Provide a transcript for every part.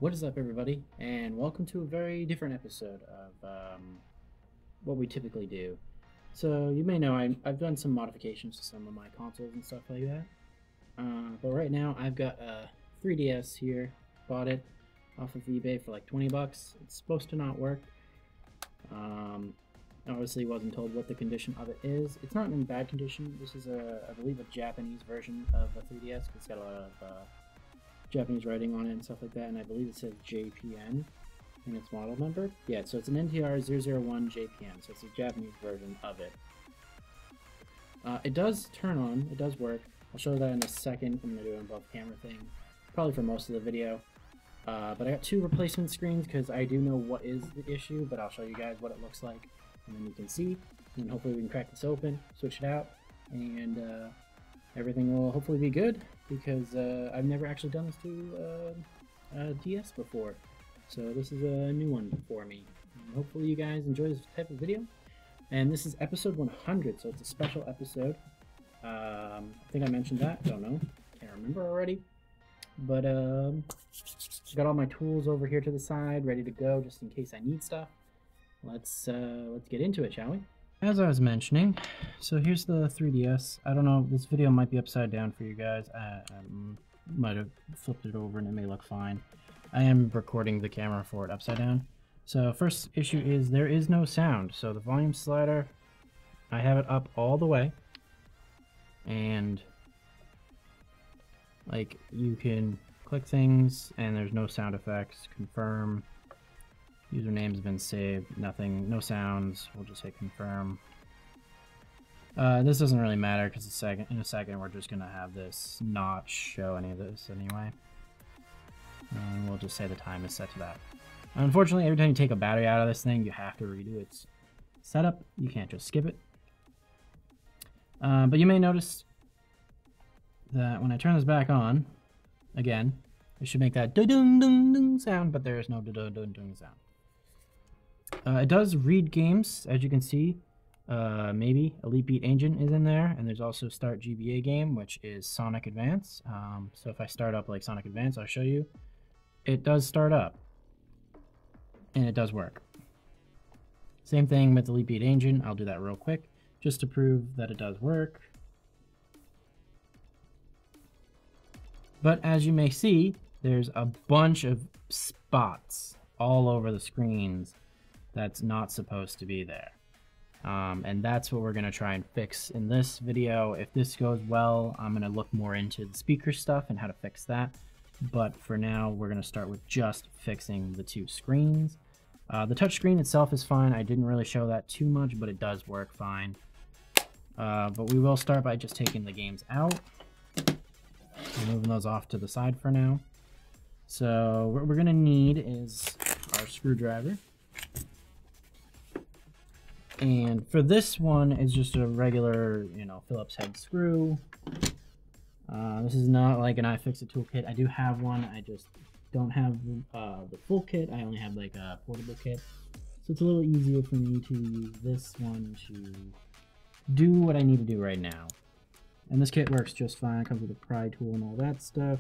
What is up, everybody, and welcome to a very different episode of what we typically do. So you may know I've done some modifications to some of my consoles and stuff like that. But right now I've got a 3DS here. Bought it off of eBay for like 20 bucks. It's supposed to not work. Obviously wasn't told what the condition of it is. It's not in bad condition. This is I believe a Japanese version of a 3DS. It's got a lot of Japanese writing on it and stuff like that, and I believe it says JPN in its model number. Yeah, so it's an NTR001 JPN, so it's a Japanese version of it. It does turn on, it does work. I'll show that in a second. I'm going to do an above camera thing, probably for most of the video. But I got two replacement screens because I do know what is the issue, but I'll show you guys what it looks like, and then you can see, and hopefully we can crack this open, switch it out, and everything will hopefully be good, because I've never actually done this to a DS before. So this is a new one for me. And hopefully you guys enjoy this type of video. And this is episode 100, so it's a special episode. I think I mentioned that, don't know, can't remember already. But got all my tools over here to the side, ready to go just in case I need stuff. Let's get into it, shall we? As I was mentioning, so here's the 3DS. I don't know, this video might be upside down for you guys. I might have flipped it over and it may look fine. I am recording the camera for it upside down. So first issue is there is no sound. So the volume slider, I have it up all the way. And like you can click things and there's no sound effects. Confirm. Username's been saved, nothing, no sounds. We'll just hit confirm. This doesn't really matter because in a second we're just gonna have this not show any of this anyway. And we'll just say the time is set to that. Unfortunately, every time you take a battery out of this thing, you have to redo its setup. You can't just skip it. But you may notice that when I turn this back on, again, it should make that dun-dun-dun-dun sound, but there is no dun-dun-dun-dun sound. It does read games, as you can see. Maybe Elite Beat Engine is in there, and there's also Start GBA game, which is Sonic Advance. So if I start up like Sonic Advance, I'll show you. It does start up, and it does work. Same thing with Elite Beat Engine. I'll do that real quick, just to prove that it does work. But as you may see, there's a bunch of spots all over the screens that's not supposed to be there. And that's what we're going to try and fix in this video. If this goes well, I'm going to look more into the speaker stuff and how to fix that. But for now, we're going to start with just fixing the two screens. The touch screen itself is fine. I didn't really show that too much, but it does work fine. But we will start by just taking the games out. Moving those off to the side for now. So what we're going to need is our screwdriver. And for this one, it's just a regular, Phillips head screw. This is not like an iFixit toolkit. I do have one. I just don't have the full kit. I only have like a portable kit. So it's a little easier for me to use this one to do what I need to do right now. And this kit works just fine. It comes with a pry tool and all that stuff.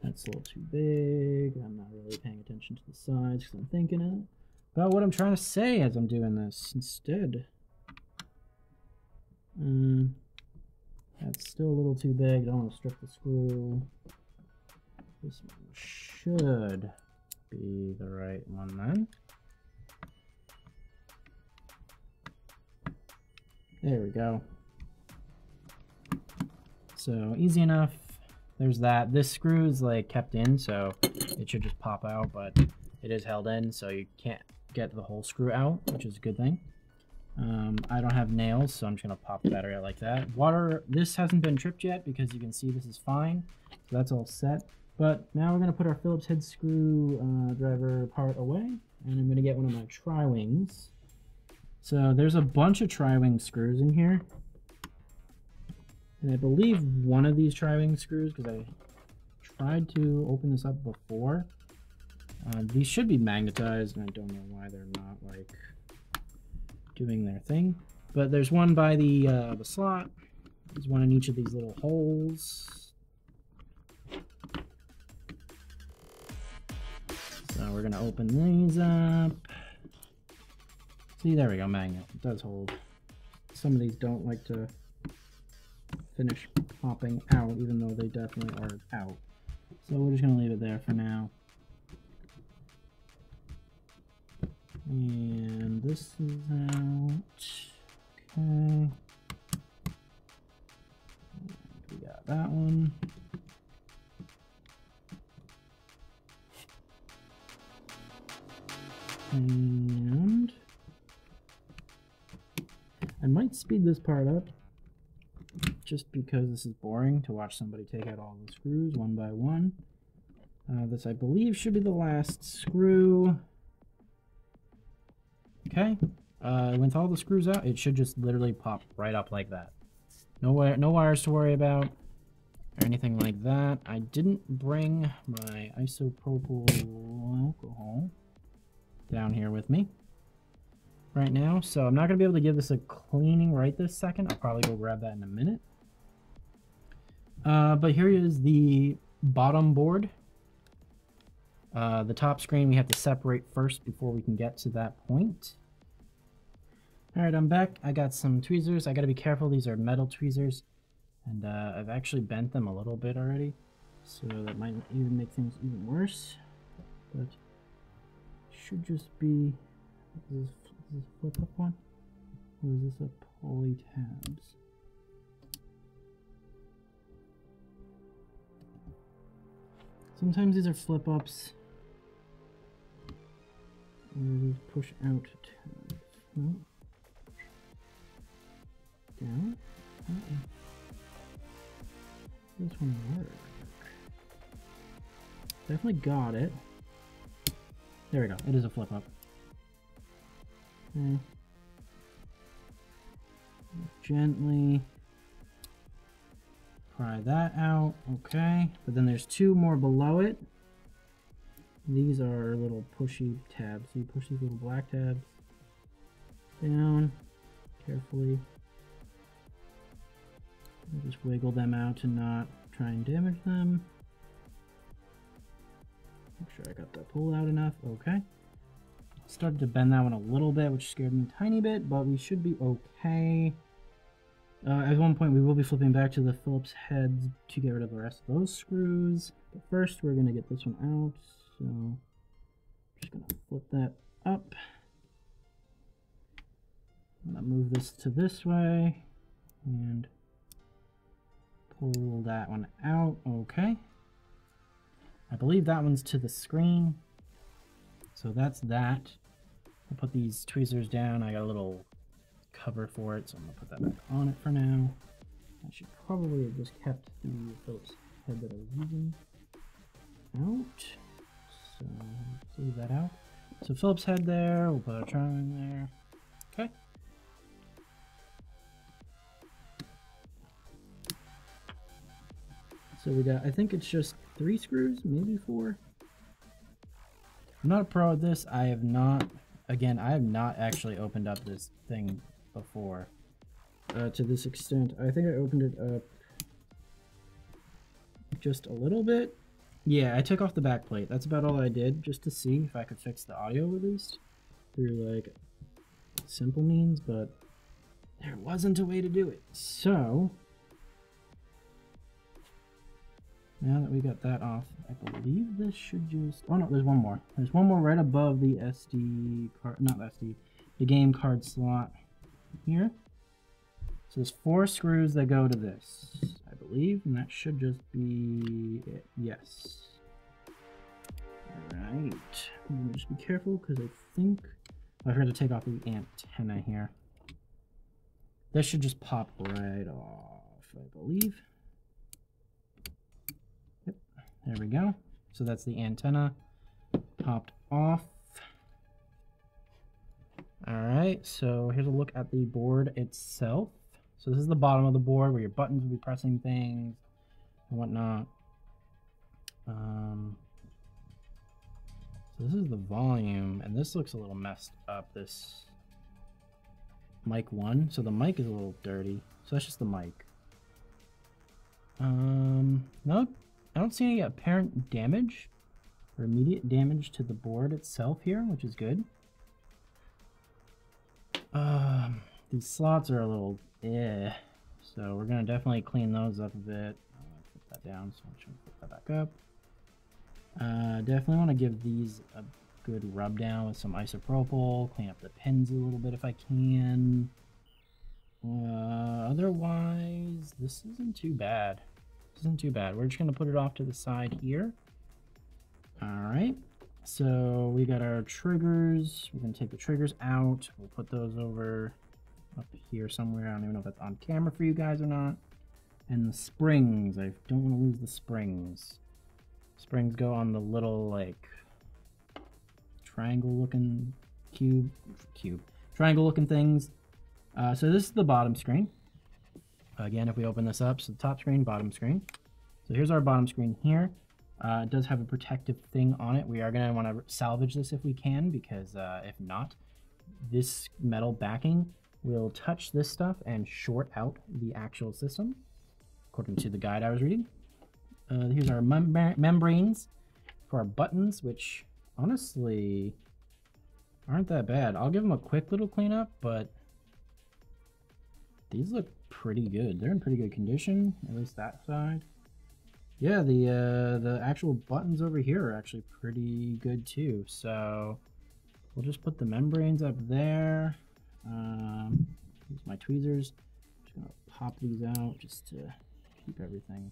That's a little too big. I'm not really paying attention to the sides because I'm thinking about what I'm trying to say as I'm doing this instead. That's still a little too big. I don't want to strip the screw. This one should be the right one then. There we go. So easy enough. There's that. This screw is like kept in, so it should just pop out, but it is held in, so you can't get the whole screw out, which is a good thing. I don't have nails, so I'm just gonna pop the battery out like that. Water, this hasn't been tripped yet because you can see this is fine, so that's all set. But now we're gonna put our Phillips head screw driver part away, and I'm gonna get one of my tri-wings. So there's a bunch of tri-wing screws in here. And I believe one of these tri-wing screws, because I tried to open this up before, these should be magnetized, and I don't know why they're not like doing their thing. But there's one by the slot. There's one in each of these little holes. we're gonna open these up. See, there we go, magnet. It does hold. Some of these don't like to finish popping out, even though they definitely are out. So we're just gonna leave it there for now. And this is out. Okay. We got that one. And I might speed this part up just because this is boring to watch somebody take out all the screws one by one. This, I believe, should be the last screw. Okay. With all the screws out, it should just literally pop right up like that. No wires to worry about or anything like that. I didn't bring my isopropyl alcohol down here with me right now, so I'm not going to be able to give this a cleaning right this second. I'll probably go grab that in a minute. But here is the bottom board. The top screen we have to separate first before we can get to that point. Alright, I'm back. I got some tweezers. I got to be careful. These are metal tweezers, and I've actually bent them a little bit already, so that might even make things even worse. But should just be, is this a flip up one, or is this a pulley tabs? Sometimes these are flip ups, or these push out tabs. No. Down. This one work. Definitely got it. There we go. It is a flip up. Okay. Gently pry that out. Okay. But then there's two more below it. These are little pushy tabs. So you push these little black tabs down carefully. Just wiggle them out to not try and damage them. Make sure I got that pulled out enough. Okay. Started to bend that one a little bit, which scared me a tiny bit, but we should be okay. At one point, we will be flipping back to the Phillips heads to get rid of the rest of those screws. But first, we're going to get this one out. So, I'm just going to flip that up. I'm going to move this to this way and pull that one out. Okay. I believe that one's to the screen. So that's that. I'll put these tweezers down. I got a little cover for it, so I'm going to put that back on it for now. I should probably have just kept the Phillips head that I was using out. So let's leave that out. So Phillips head there. We'll put a triangle in there. Okay. So we got, I think it's just 3 screws, maybe 4. I'm not a pro at this. I have not, again, I have not actually opened up this thing before to this extent. I think I opened it up just a little bit. Yeah, I took off the back plate. That's about all I did, just to see if I could fix the audio at least through like simple means, but there wasn't a way to do it. So now that we got that off, I believe this should just... Oh no, there's one more. There's one more right above the SD card, not SD, the game card slot here. So there's 4 screws that go to this, I believe, and that should just be it. Yes. Alright. I'm gonna just be careful because I think... Oh, I forgot to take off the antenna here. This should just pop right off, I believe. There we go. So that's the antenna popped off. All right, so here's a look at the board itself. So this is the bottom of the board where your buttons will be pressing things and whatnot. So this is the volume, and this looks a little messed up, this mic 1. So the mic is a little dirty. So that's just the mic. No, I don't see any apparent damage. for immediate damage to the board itself here, which is good. These slots are a little so we're gonna definitely clean those up a bit. Put that down, so I'm trying to put that back up. Definitely want to give these a good rub down with some isopropyl, clean up the pins a little bit if I can. Otherwise, this isn't too bad. This isn't too bad. We're just gonna put it off to the side here. Alright, so we got our triggers. We're gonna take the triggers out. We'll put those over up here somewhere. I don't even know if that's on camera for you guys or not. And the springs, I don't want to lose the springs. Springs go on the little like triangle looking triangle looking things. So this is the bottom screen. Again, if we open this up, so the top screen, bottom screen. So here's our bottom screen here. It does have a protective thing on it. We are going to want to salvage this if we can, because if not, this metal backing will touch this stuff and short out the actual system, according to the guide I was reading. Here's our membranes for our buttons, which honestly aren't that bad. I'll give them a quick little cleanup, but these look pretty good. They're in pretty good condition, at least that side. Yeah, the actual buttons over here are actually pretty good too. So we'll just put the membranes up there. Use my tweezers. Just gonna pop these out just to keep everything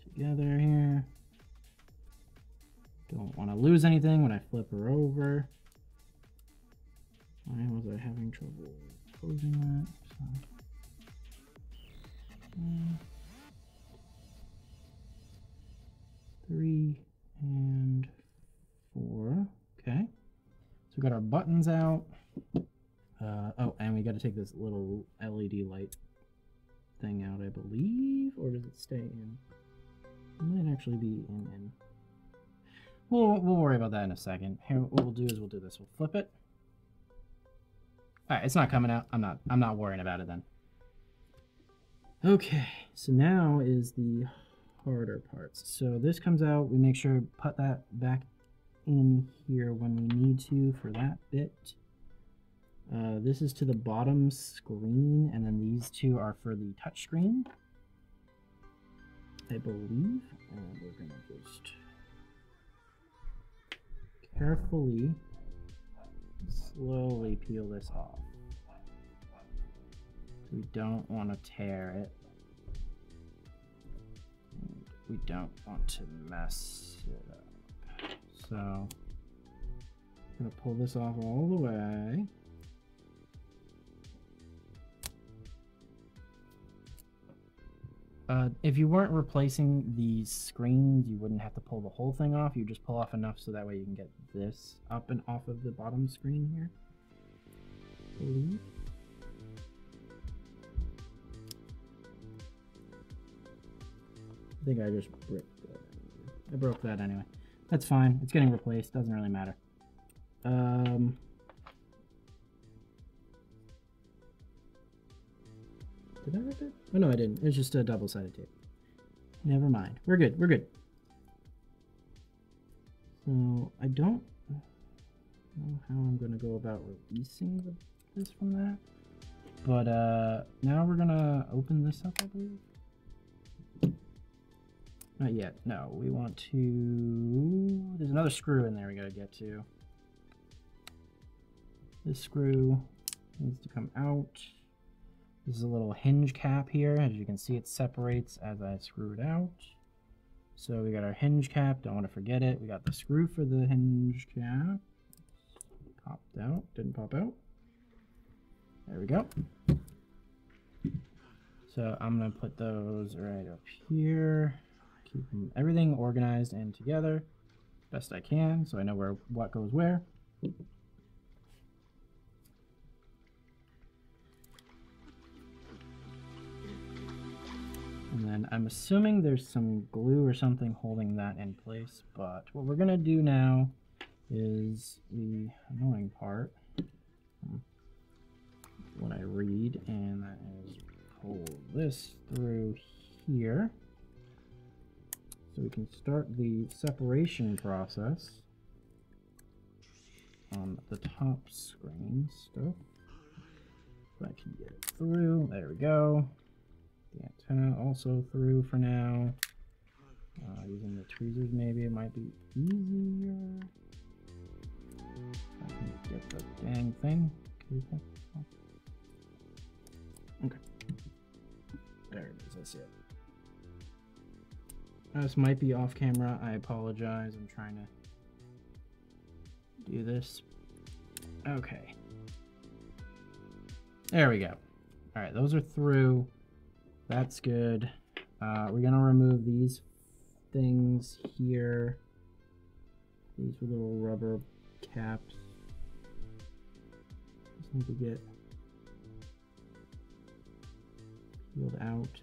together here. Don't want to lose anything when I flip her over. Why was I having trouble closing that? So, 3 and 4. Okay. So we got our buttons out. Oh, and we got to take this little LED light thing out, I believe, or does it stay in? It might actually be in. We'll worry about that in a second. Here, what we'll do is we'll do this. We'll flip it. All right, it's not coming out. I'm not worrying about it then. Okay, so now is the harder parts. So this comes out. We make sure to put that back in here when we need to for that bit. This is to the bottom screen, and then these two are for the touch screen, I believe. And we're gonna just carefully, slowly peel this off. We don't want to tear it. And we don't want to mess it up. So I'm gonna pull this off all the way. If you weren't replacing these screens, you wouldn't have to pull the whole thing off. You just pull off enough so that way you can get this up and off of the bottom screen here, I believe. I think I just bricked that. I broke that anyway. That's fine. It's getting replaced. Doesn't really matter. Did I rip it? Oh, no, I didn't. It's just a double-sided tape. Never mind. We're good. We're good. So I don't know how I'm going to go about releasing this from that. But now we're going to open this up, I believe. Not yet. No, we want to... There's another screw in there we got to get to. This screw needs to come out. This is a little hinge cap here. As you can see, it separates as I screw it out. So we got our hinge cap. Don't want to forget it. We got the screw for the hinge cap. Popped out. Didn't pop out. There we go. So I'm going to put those right up here. Keep everything organized and together best I can so I know what goes where. And then I'm assuming there's some glue or something holding that in place, but what we're gonna do now is the annoying part, what I read, and that is pull this through here. So we can start the separation process on the top screen stuff. If I can get it through, there we go. The antenna also through for now. Using the tweezers, maybe it might be easier. I can get the dang thing. Okay. There it is, I see it. This might be off camera, I apologize. I'm trying to do this. Okay. There we go. Alright, those are through. That's good. We're gonna remove these things here. These little rubber caps. Just need to get peeled out.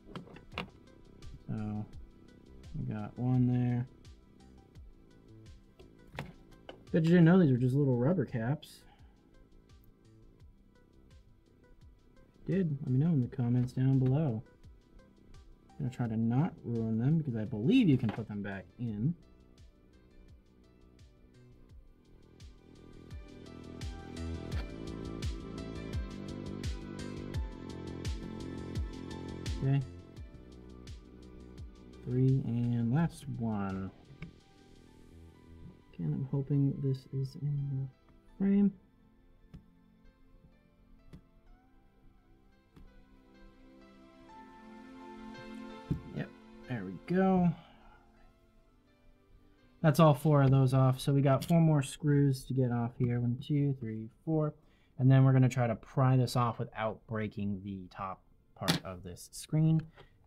So we got one there. Bet you didn't know these were just little rubber caps. If you did, let me know in the comments down below. I'm gonna try to not ruin them because I believe you can put them back in. Okay. 3 and last one. Again, I'm hoping this is in the frame. Yep, there we go. That's all 4 of those off. So we got 4 more screws to get off here. 1, 2, 3, 4. And then we're going to try to pry this off without breaking the top part of this screen.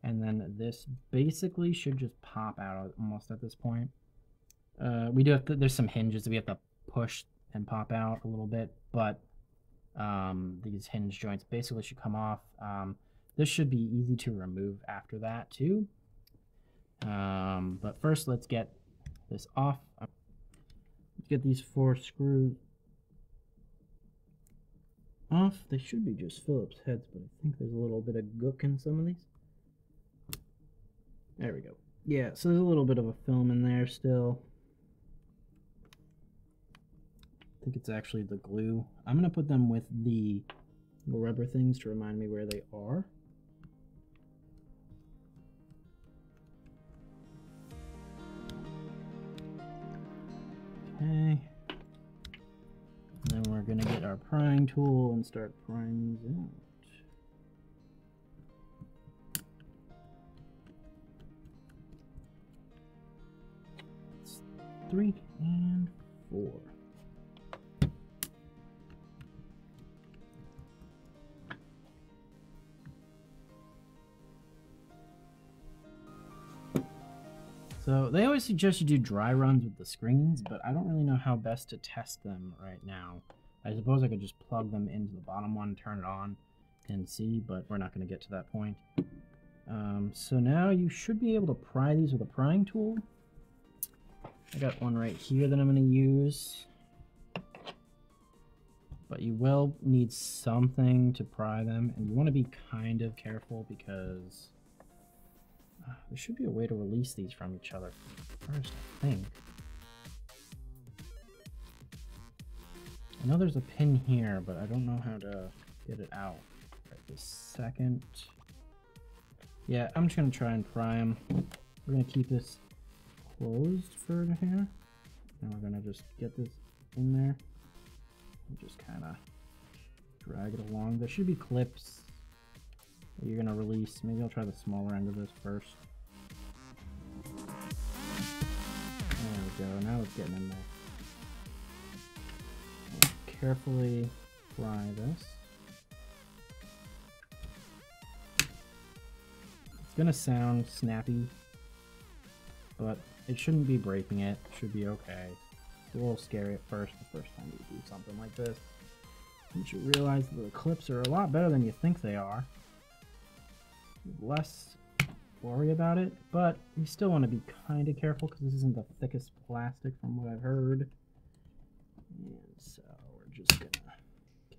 And then this basically should just pop out almost at this point. We do have to, there's some hinges that we have to push and pop out a little bit, but these hinge joints basically should come off. This should be easy to remove after that too. But first let's get this off. Let's get these 4 screws off. They should be just Phillips heads, but I think there's a little bit of gook in some of these. There we go. Yeah, so there's a little bit of a film in there still. I think it's actually the glue. I'm going to put them with the rubber things to remind me where they are. Okay. And then we're going to get our prying tool and start prying these out. 3 and 4. So they always suggest you do dry runs with the screens, but I don't really know how best to test them right now. I suppose I could just plug them into the bottom one, turn it on, and see, but we're not going to get to that point. So now you should be able to pry these with a prying tool. I got one right here that I'm going to use. But you will need something to pry them, and you want to be kind of careful because there should be a way to release these from each other first, I think. I know there's a pin here, but I don't know how to get it out right this second. Yeah, I'm just going to try and pry them. We're going to keep this closed for here. And we're going to just get this in there and just kind of drag it along. There should be clips that you're going to release. Maybe I'll try the smaller end of this first. There we go. Now it's getting in there. I'll carefully pry this. It's going to sound snappy, but it shouldn't be breaking it. It should be okay. It's a little scary at first, the first time you do something like this. You should realize that the clips are a lot better than you think they are. Less worry about it, but you still want to be kind of careful because this isn't the thickest plastic from what I've heard. And so we're just gonna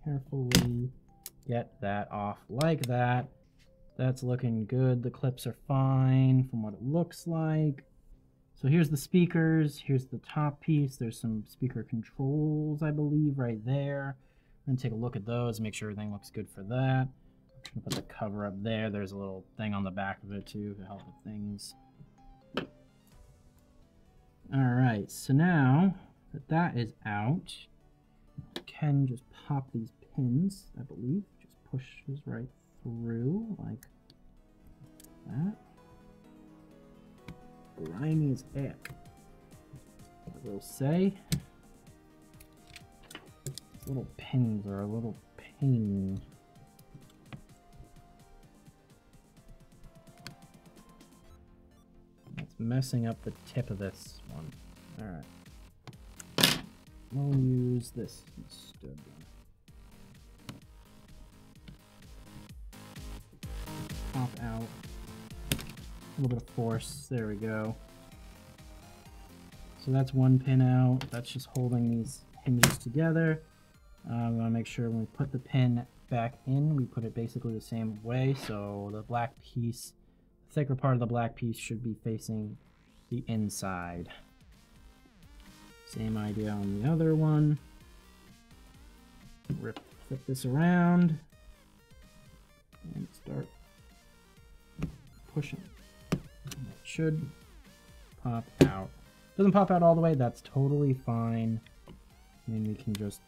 carefully get that off like that. That's looking good. The clips are fine from what it looks like. So here's the speakers, here's the top piece. There's some speaker controls, I believe, right there. I'm gonna take a look at those, make sure everything looks good for that. I'm gonna put the cover up there. There's a little thing on the back of it too to help with things. All right, so now that that is out, you can just pop these pins, I believe. Just push this right through like that. Grimy as heck, I will say. These little pins are a little pain. It's messing up the tip of this one. Alright. We'll use this instead. Pop out. A little bit of force. There we go. So that's one pin out. That's just holding these hinges together. We want to make sure when we put the pin back in, we put it basically the same way. So the black piece, the thicker part of the black piece should be facing the inside. Same idea on the other one. Flip this around and start pushing. It should pop out. Doesn't pop out all the way, that's totally fine. And then we can just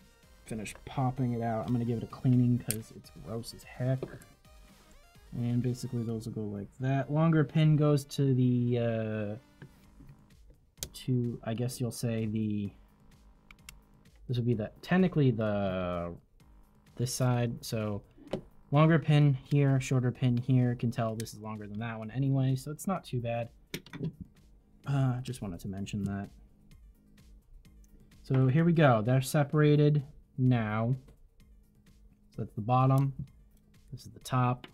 finish popping it out. I'm gonna give it a cleaning because it's gross as heck. And basically those will go like that. Longer pin goes to the, I guess you'll say this would be technically this side. So longer pin here, shorter pin here. Can tell this is longer than that one anyway, so it's not too bad. Just wanted to mention that. So here we go. They're separated now. So that's the bottom. This is the top.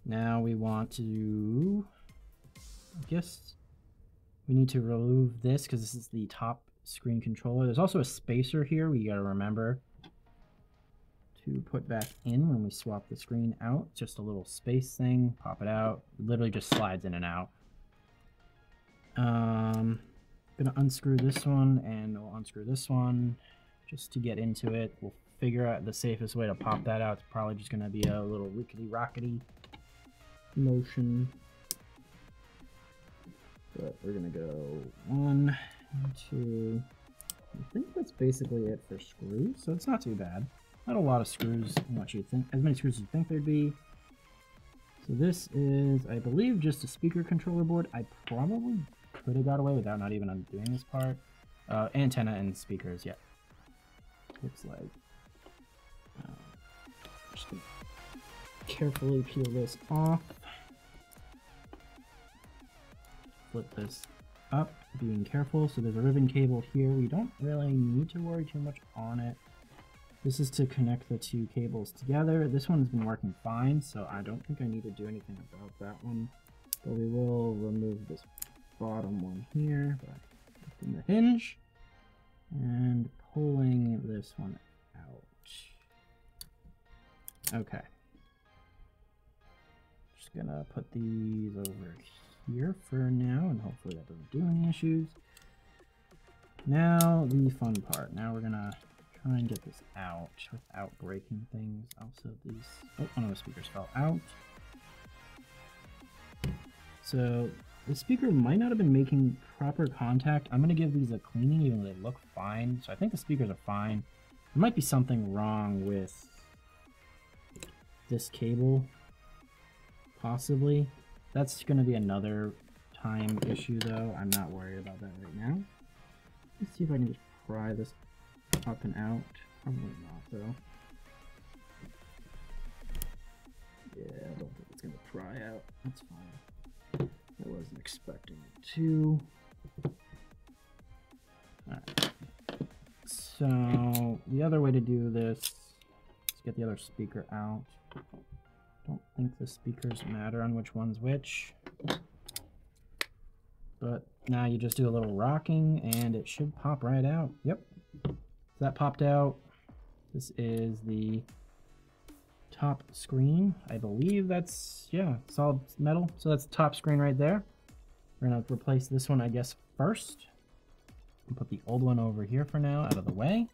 Now we want to, I guess we need to remove this because this is the top screen controller. There's also a spacer here we gotta remember to put back in when we swap the screen out. Just a little space thing, pop it out. It literally just slides in and out. Gonna unscrew this one and we'll unscrew this one just to get into it. We'll figure out the safest way to pop that out. It's probably just gonna be a little rickety-rockety motion. But we're gonna go 1, 2. I think that's basically it for screws, so it's not too bad. Not a lot of screws, much you think, as many screws as you think there'd be. So this is, I believe, just a speaker controller board. I probably could have got away without not even undoing this part. Antenna and speakers, yeah. Looks like. Just gonna carefully peel this off. Flip this up, being careful. So there's a ribbon cable here. We don't really need to worry too much on it. This is to connect the two cables together. This one's been working fine, so I don't think I need to do anything about that one. But we will remove this bottom one here by lifting the hinge and pulling this one out. Okay. Just gonna put these over here for now, and hopefully that doesn't do any issues. Now the fun part. Now we're gonna try and get this out without breaking things. Also these, oh, one of the speakers fell out. So the speaker might not have been making proper contact. I'm gonna give these a cleaning even though they look fine. So I think the speakers are fine. There might be something wrong with this cable, possibly. That's gonna be another time issue though. I'm not worried about that right now. Let's see if I can just pry this up and out. Probably not though. Yeah, I don't think it's gonna pry out. That's fine. I wasn't expecting it to. Alright. So the other way to do this is get the other speaker out. Don't think the speakers matter on which one's which. But now you just do a little rocking and it should pop right out. Yep. So that popped out. This is the top screen. I believe that's, yeah, solid metal. So that's the top screen right there. We're gonna replace this one, I guess, first. And put the old one over here for now, out of the way.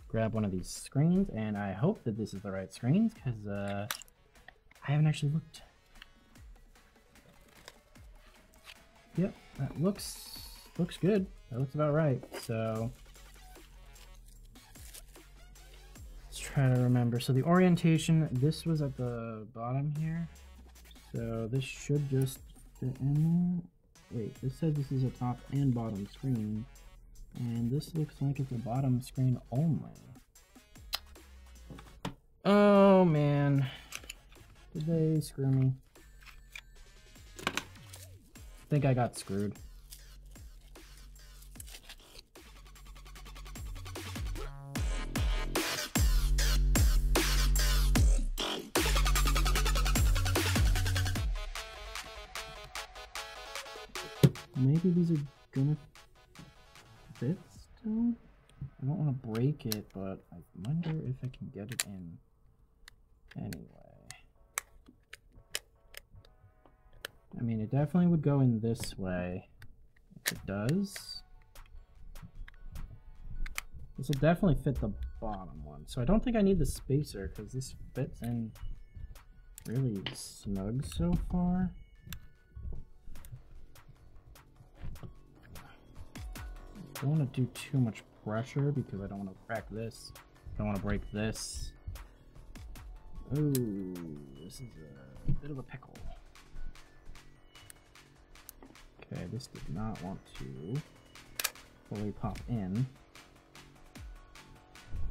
Grab one of these screens, and I hope that this is the right screens, because I haven't actually looked. Yep, that looks good. That looks about right. So let's try to remember. So the orientation, this was at the bottom here. So this should just fit in there. Wait, this says this is a top and bottom screen. And this looks like it's a bottom screen only. Oh man. Did they screw me? I think I got screwed. Maybe these are gonna fit still? I don't want to break it, but I wonder if I can get it in anyway. I mean, it definitely would go in this way if it does. This will definitely fit the bottom one. So I don't think I need the spacer because this fits in really snug so far. I don't want to do too much pressure because I don't want to crack this. I don't want to break this. Oh, this is a bit of a pickle. Okay, this did not want to fully pop in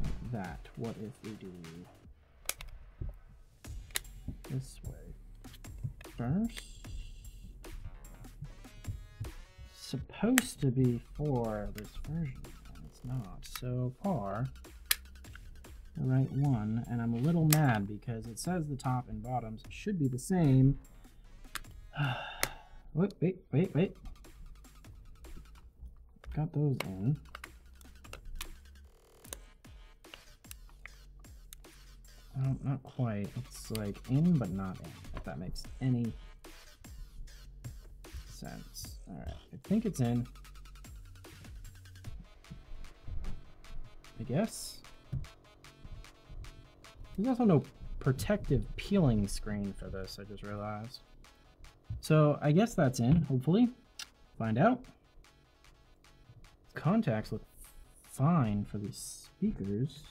like that. What if we do this way first? Supposed to be for this version, and it's not so far the right one, and I'm a little mad because it says the top and bottoms should be the same. Wait. Got those in. Oh, not quite. It's like in but not in, if that makes any sense. All right, I think it's in. I guess. There's also no protective peeling screen for this, I just realized. So I guess that's in, hopefully. Find out. Contacts look fine for these speakers.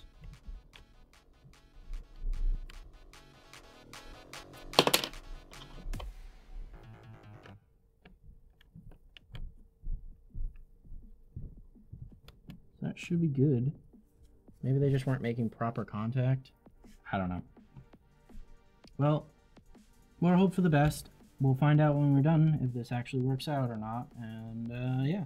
That should be good. Maybe they just weren't making proper contact. I don't know. Well, more hope for the best. We'll find out when we're done if this actually works out or not. And yeah.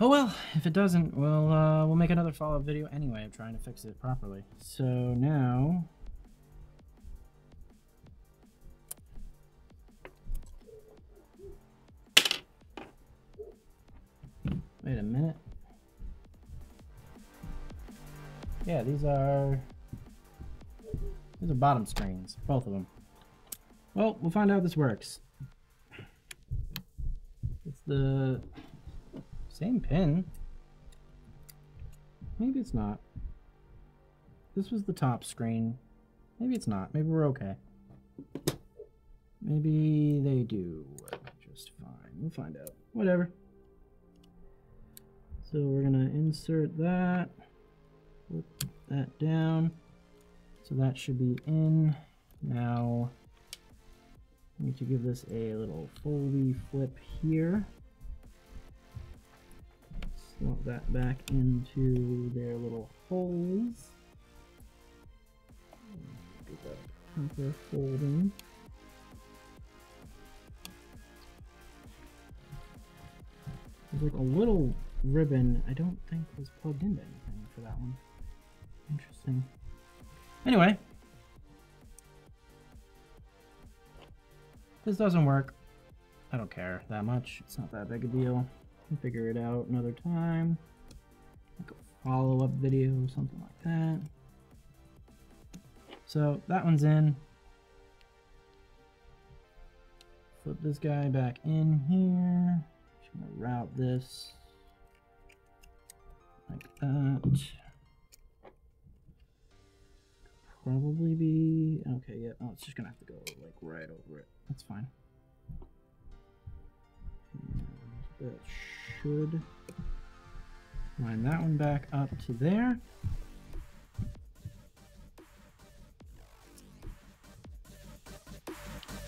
Oh well, if it doesn't, we'll make another follow-up video anyway of trying to fix it properly. So now, wait a minute. Yeah, these are bottom screens, both of them. Well, we'll find out if this works. It's the same pin. Maybe it's not. This was the top screen. Maybe it's not. Maybe we're okay. Maybe they do work just fine. We'll find out. Whatever. So we're gonna insert that. Put that down. So that should be in. Now, I need to give this a little foldy flip here. Slot that back into their little holes. Get that proper folding. There's like a little ribbon I don't think was plugged into anything for that one. Interesting. Anyway, this doesn't work. I don't care that much. It's not that big a deal. We'll figure it out another time. Like a follow-up video or something like that. So that one's in. flip this guy back in here. Just gonna route this like that. Probably be okay. Yeah, oh, it's just gonna have to go like right over it. That's fine. That should line that one back up to there.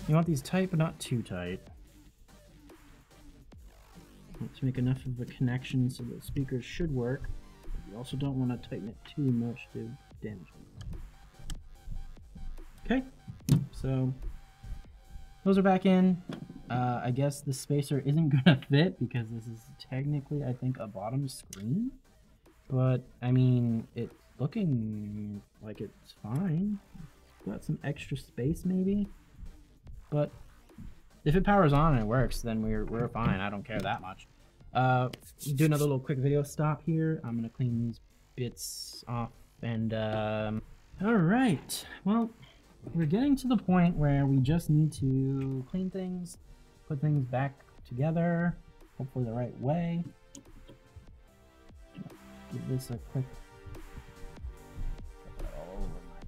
You want these tight, but not too tight. Let's make enough of a connection so the speakers should work. You also don't want to tighten it too much to damage them. Okay, so those are back in. I guess the spacer isn't gonna fit because this is technically, I think, a bottom screen. But, I mean, it's looking like it's fine. It's got some extra space, maybe. But if it powers on and it works, then we're fine. I don't care that much. Do another little quick video stop here. I'm gonna clean these bits off and all right. Well, we're getting to the point where we just need to clean things, put things back together, hopefully the right way. Give this a quick put that all over my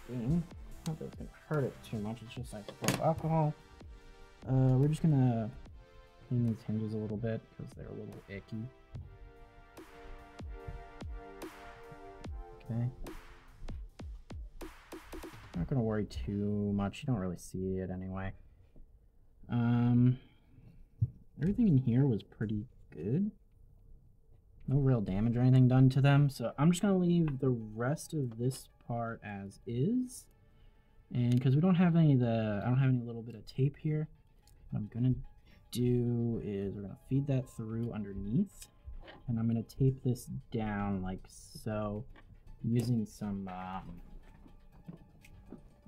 thing. Not that it's gonna hurt it too much, it's just isopropyl alcohol. We're just gonna clean these hinges a little bit because they're a little icky. Okay. Not gonna worry too much, you don't really see it anyway. Everything in here was pretty good. No real damage or anything done to them, so I'm just gonna leave the rest of this part as is. And because we don't have any of the, I don't have any little bit of tape here, what I'm gonna do is we're gonna feed that through underneath, and I'm gonna tape this down like so, using some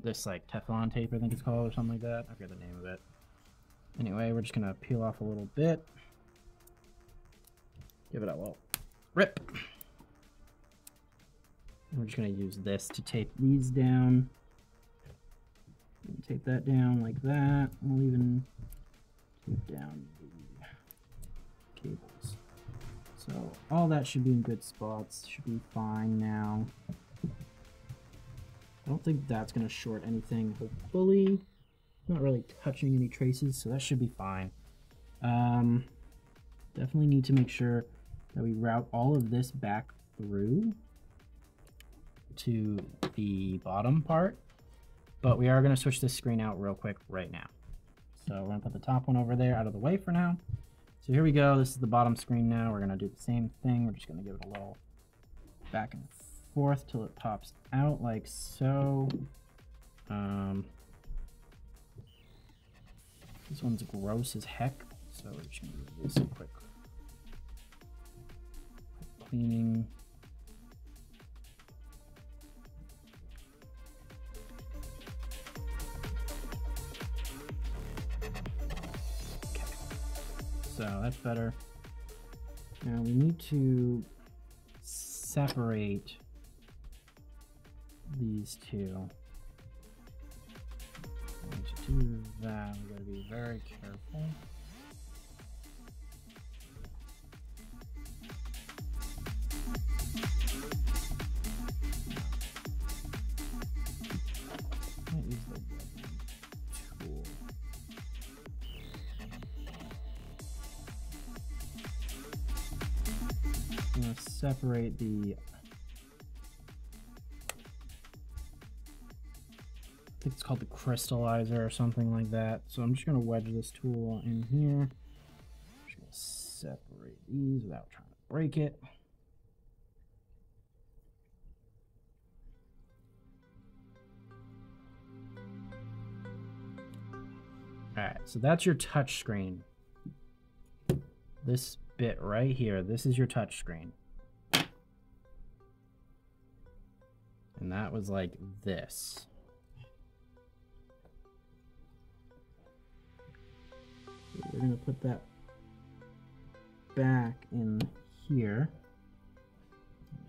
this like Teflon tape, I think it's called, or something like that. I forget the name of it. Anyway, we're just gonna peel off a little bit. Give it a little rip. And we're just gonna use this to tape these down. And tape that down like that. We'll even tape down the cables. So all that should be in good spots. Should be fine now. I don't think that's gonna short anything, hopefully. Not really touching any traces, so that should be fine. Definitely need to make sure that we route all of this back through to the bottom part, but we are going to switch this screen out real quick right now. So we're going to put the top one over there out of the way for now. So here we go. This is the bottom screen now. We're going to do the same thing. We're just going to give it a little back and forth till it pops out like so. This one's gross as heck, so we're just going to do this quick cleaning. Okay, so that's better. Now we need to separate these two. To do that, we gotta be very careful. Might use the tool. I'm gonna separate the. I think it's called the crystallizer or something like that. So I'm just going to wedge this tool in here. I'm just going to separate these without trying to break it. Alright, so that's your touch screen. This bit right here, this is your touch screen. And that was like this. We're going to put that back in here.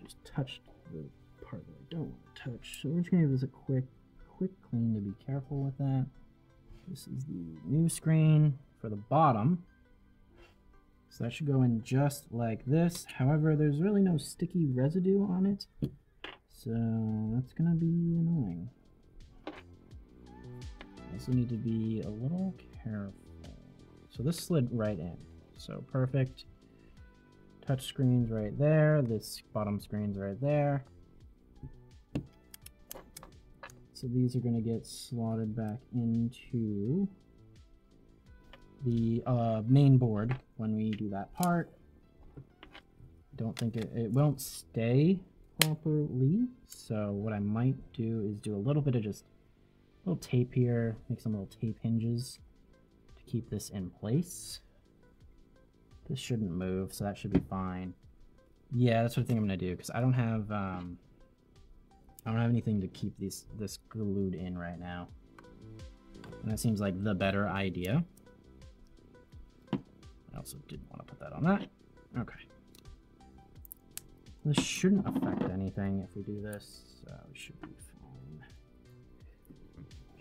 Just touched the part that I don't want to touch. So we're just going to give this a quick clean to be careful with that. This is the new screen for the bottom. So that should go in just like this. However, there's really no sticky residue on it. So that's going to be annoying. Also need to be a little careful. So this slid right in. So perfect. Touch screen's right there. This bottom screen's right there. So these are going to get slotted back into the main board when we do that part. Don't think it won't stay properly. So what I might do is do a little bit of just little tape here, make some little tape hinges to keep this in place. This shouldn't move, so that should be fine. Yeah, that's what I think I'm gonna do, because I don't have anything to keep this glued in right now. And that seems like the better idea. I also didn't want to put that on that. Okay. This shouldn't affect anything if we do this, so we should be fine.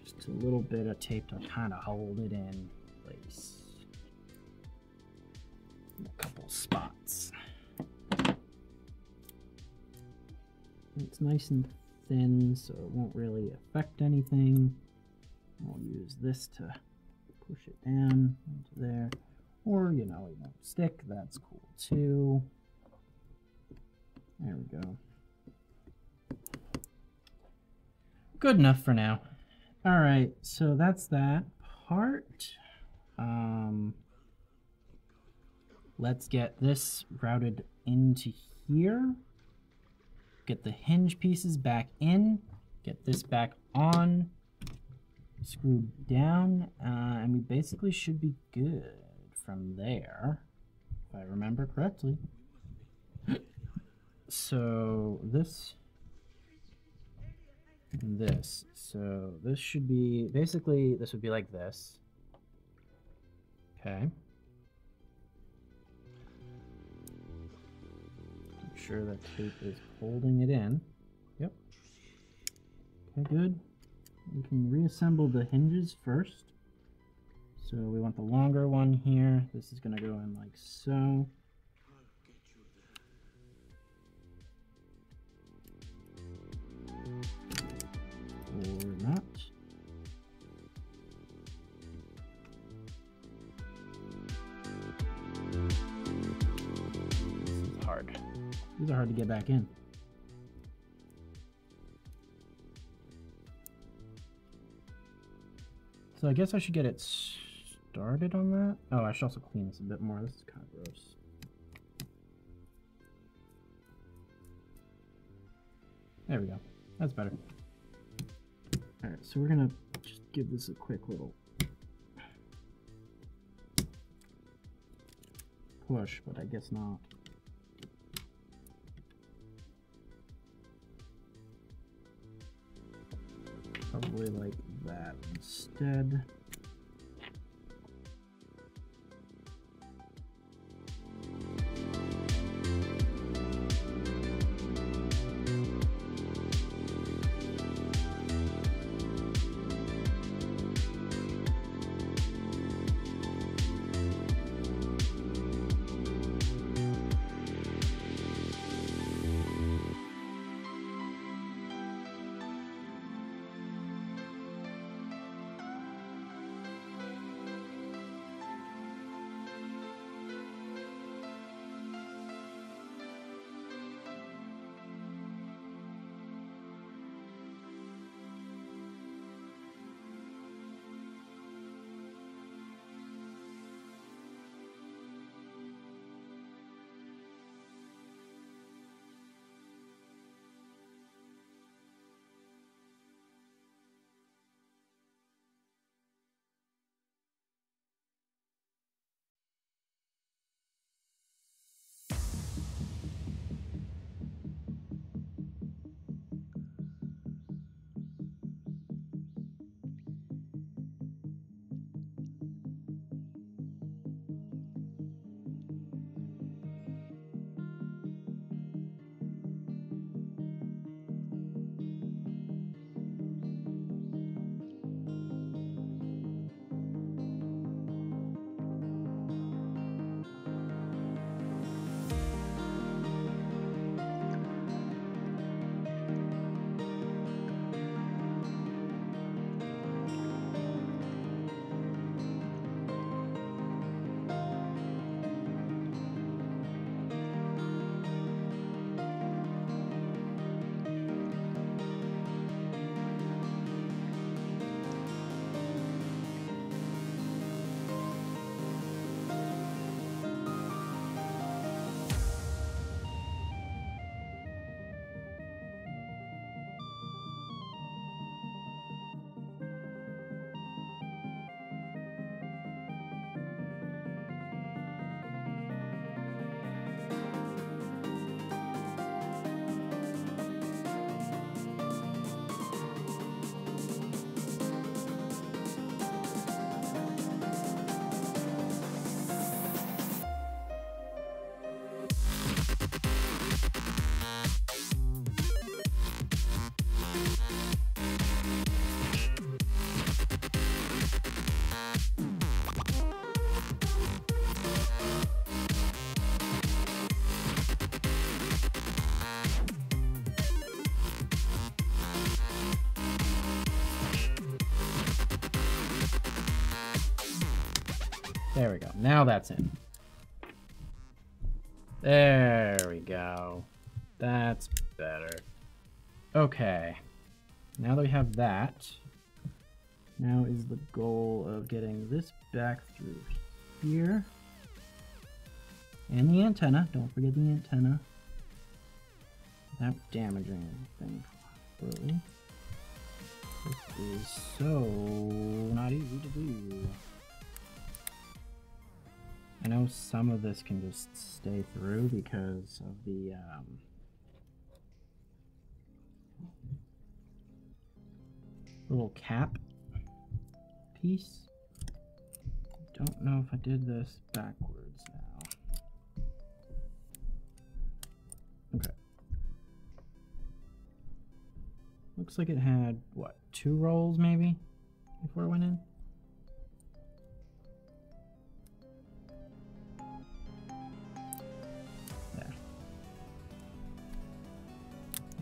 Just a little bit of tape to kind of hold it in place. A couple spots. It's nice and thin, so it won't really affect anything. I'll use this to push it down into there. Or, you know, it won't stick. That's cool too. There we go. Good enough for now. All right, so that's that part. Let's get this routed into here. Get the hinge pieces back in. Get this back on. Screwed down. And we basically should be good from there, if I remember correctly. So this and this. So this should be, basically this would be like this. Okay. Make sure that tape is holding it in. Yep. Okay, good. We can reassemble the hinges first. So we want the longer one here. This is going to go in like so. Or not. This is hard. These are hard to get back in. So I guess I should get it started on that. Oh, I should also clean this a bit more. This is kind of gross. There we go. That's better. Alright, so we're gonna just give this a quick little push, but I guess not. Probably like that instead. There we go. Now that's in. There we go. That's better. Okay. Now that we have that, now is the goal of getting this back through here. And the antenna. Don't forget the antenna. Without damaging anything properly. This is so not easy to do. I know some of this can just stay through because of the little cap piece. Don't know if I did this backwards now. Okay. Looks like it had, what, 2 rolls maybe before it went in? There.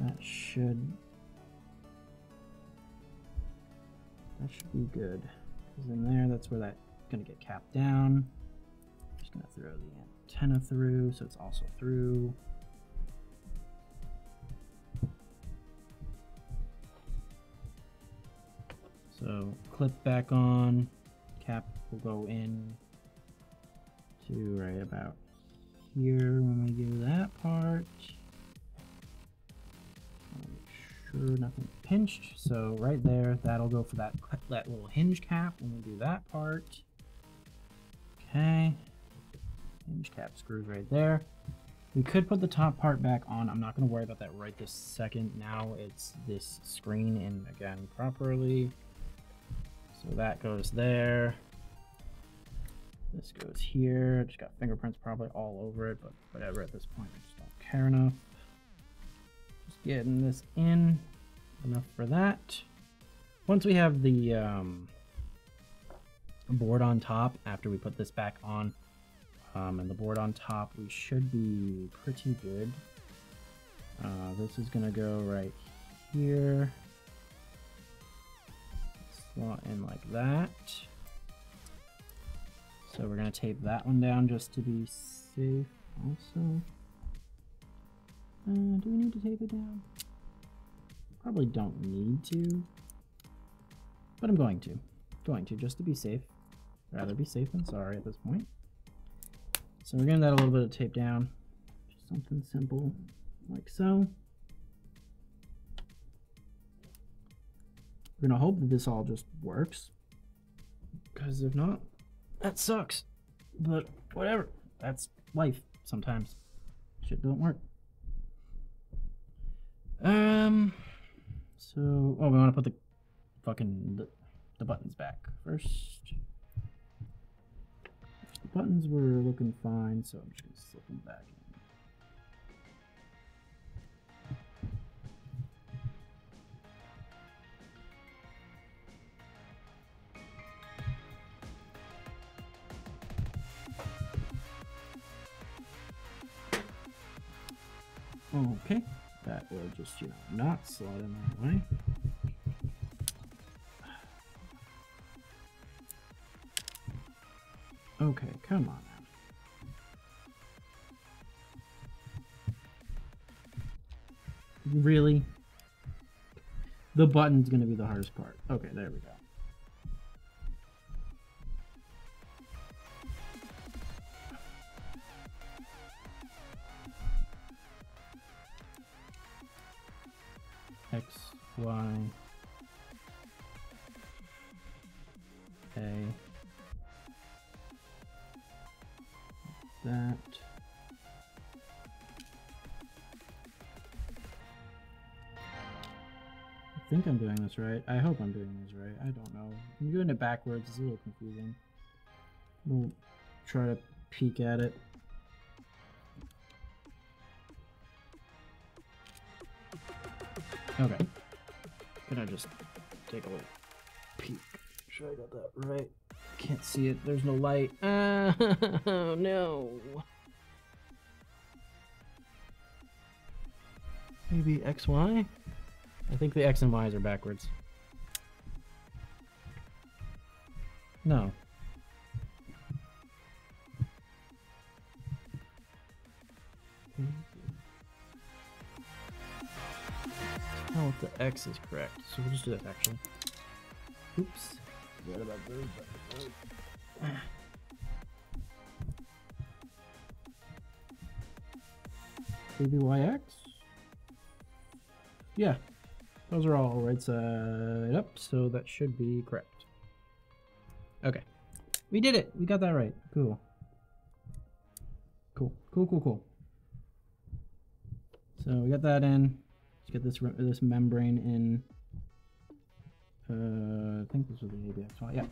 That should be good. Because in there, that's where that's gonna get capped down. Just gonna throw the antenna through, so it's also through. So clip back on, cap will go in to right about here when we do that part. Make sure nothing's pinched. So right there, that'll go for that little hinge cap when we do that part. Okay, hinge cap screws right there. We could put the top part back on. I'm not going to worry about that right this second. Now it's this screen in again properly. So that goes there. This goes here. Just got fingerprints probably all over it, but whatever at this point. I just don't care enough. Just getting this in. Enough for that. Once we have the board on top, after we put this back on, and the board on top, we should be pretty good. This is going to go right here. Slot in like that. So we're going to tape that one down just to be safe also. Do we need to tape it down? Probably don't need to, but I'm going to just to be safe. Rather be safe than sorry at this point. So we're getting that a little bit of tape down. Just something simple like so. We're gonna hope that this all just works, because if not, that sucks. But whatever, that's life sometimes. Shit don't work. So, oh, we want to put the fucking the buttons back first. The buttons were looking fine, so I'm just gonna slip them back in. Okay, that will just, you know, not slot in that way. Okay, come on now. Really? The button's gonna be the hardest part. Okay, there we go. X, Y, A, that. I think I'm doing this right. I hope I'm doing this right. I don't know. I'm doing it backwards. It's a little confusing. We'll try to peek at it. Okay. Gonna just take a little peek. Make sure I got that right. Can't see it. There's no light. Oh no. Maybe X, Y? I think the X and Y's are backwards. No. Tell if the X is correct. So we'll just do this actually. Oops. Forgot about those. ABYX? Yeah. Those are all right side up, so that should be correct. Okay. We did it! We got that right. Cool. Cool. So we got that in. Let's get this membrane in. I think this was the ABX file. Yeah.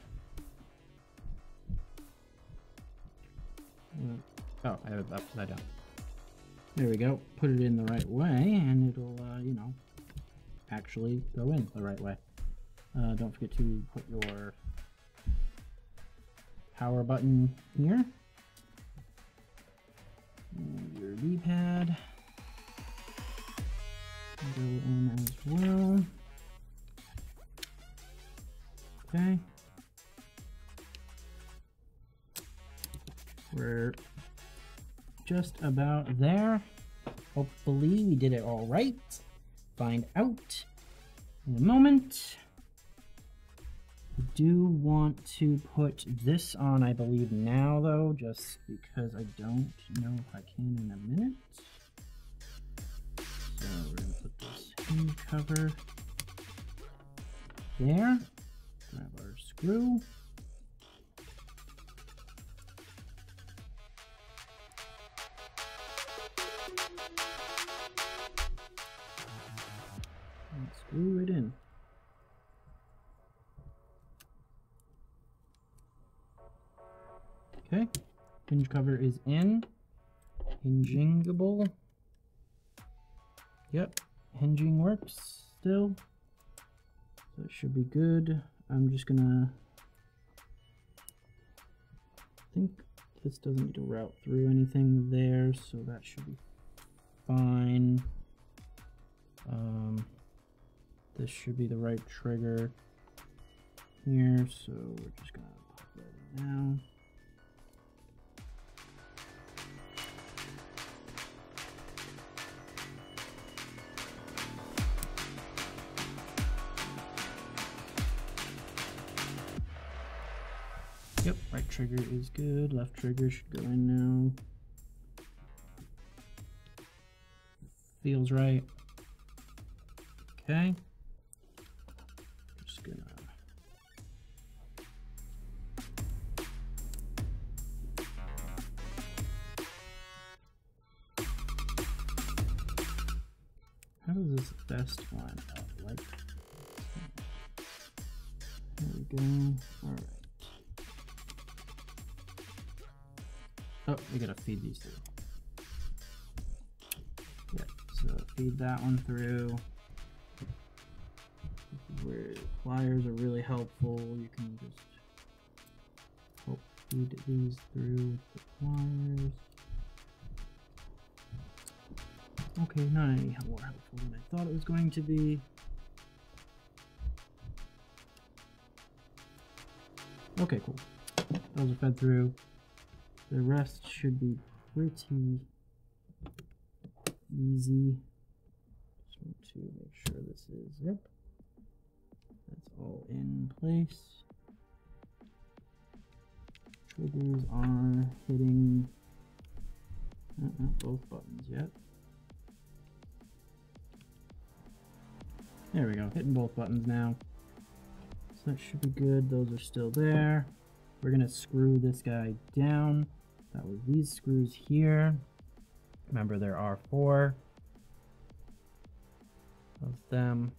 Oh, I have it upside down. There we go. Put it in the right way, and it'll, you know, actually go in the right way. Don't forget to put your power button here. And your D-pad. Go in as well. Okay. We're just about there. Hopefully we did it all right. Find out in a moment. I do want to put this on, I believe, now though, just because I don't know if I can in a minute. So we're going to put this hinge cover there. Grab our screw. And screw it in. Okay, hinge cover is in. Hingingable. Yep, hinging works still. So it should be good. I'm just gonna, I think this doesn't need to route through anything there, so that should be fine. This should be the right trigger here, so we're just gonna pop that in now. Yep, right trigger is good. Left trigger should go in now. Feels right. Okay. Just gonna how does this best line up? Like, there we go. All right. Oh, we gotta feed these through. Yeah, so feed that one through. This is where pliers are really helpful. You can just help feed these through with the pliers. Okay, not any more helpful than I thought it was going to be. Okay, cool. Those are fed through. The rest should be pretty easy. Just want to make sure this is, yep, that's all in place. Triggers are hitting not both buttons yet. There we go, hitting both buttons now. So that should be good. Those are still there. We're gonna screw this guy down. That was these screws here. Remember, there are 4 of them.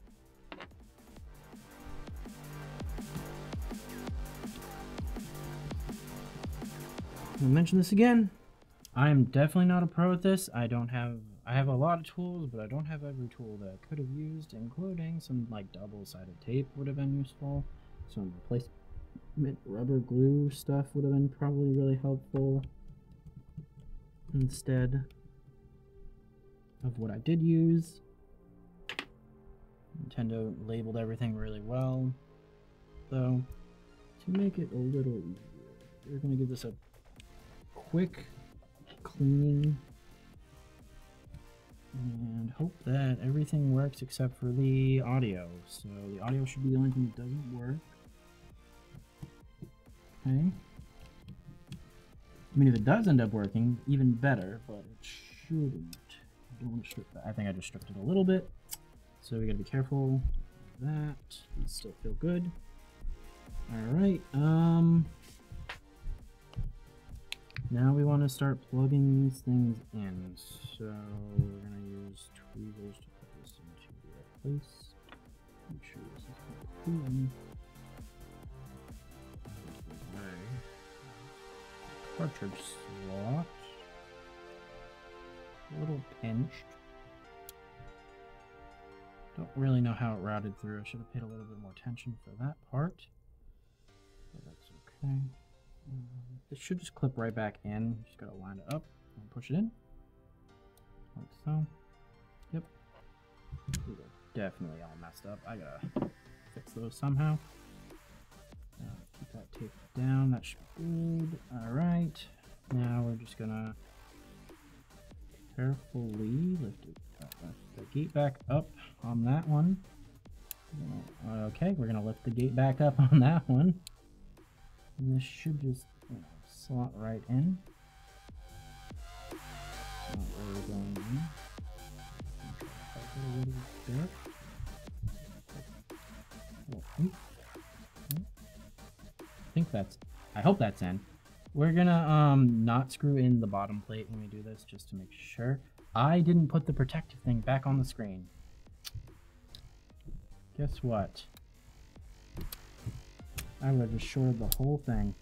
I'll mention this again. I'm definitely not a pro at this. I have a lot of tools, but I don't have every tool that I could have used, including some like double-sided tape would have been useful. Some replacement rubber glue stuff would have been probably really helpful instead of what I did use. Nintendo labeled everything really well, though. To make it a little easier, we're going to give this a quick cleaning hope that everything works except for the audio. So the audio should be the only thing that doesn't work. Okay. I mean, if it does end up working, even better, but it shouldn't. I don't want to strip that. I think I just stripped it a little bit. So we gotta be careful of that. These still feel good. Alright, now we want to start plugging these things in. So we're gonna use tweezers to put this into the right place. Make sure this is completely cartridge slot. A little pinched. Don't really know how it routed through. I should have paid a little bit more attention for that part. But that's okay. This should just clip right back in. Just gotta line it up and push it in. Like so. Yep. These are definitely all messed up. I gotta fix those somehow. Keep that taped down. That should be good. Alright. Now we're just gonna carefully lift the gate back up on that one. Okay, we're gonna lift the gate back up on that one. And this should just slot right in. Not really going in. A little bit. I hope that's in. We're gonna not screw in the bottom plate when we do this, just to make sure. I didn't put the protective thing back on the screen. Guess what? I would have destroyed the whole thing.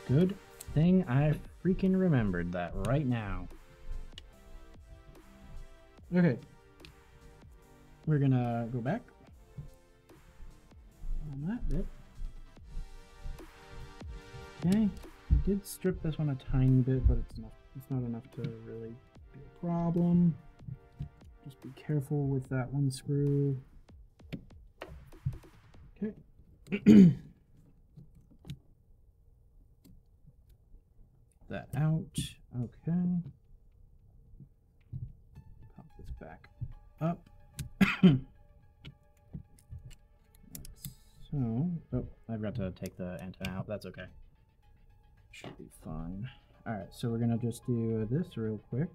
Good thing I freaking remembered that right now. Okay. We're gonna go back on that bit. Okay. We did strip this one a tiny bit, but it's not enough to really be a problem. Just be careful with that one screw. Okay. That out. Okay. Pop this back up. Like so. Oh, I forgot to take the antenna out. That's okay. Should be fine. Alright, so we're gonna just do this real quick.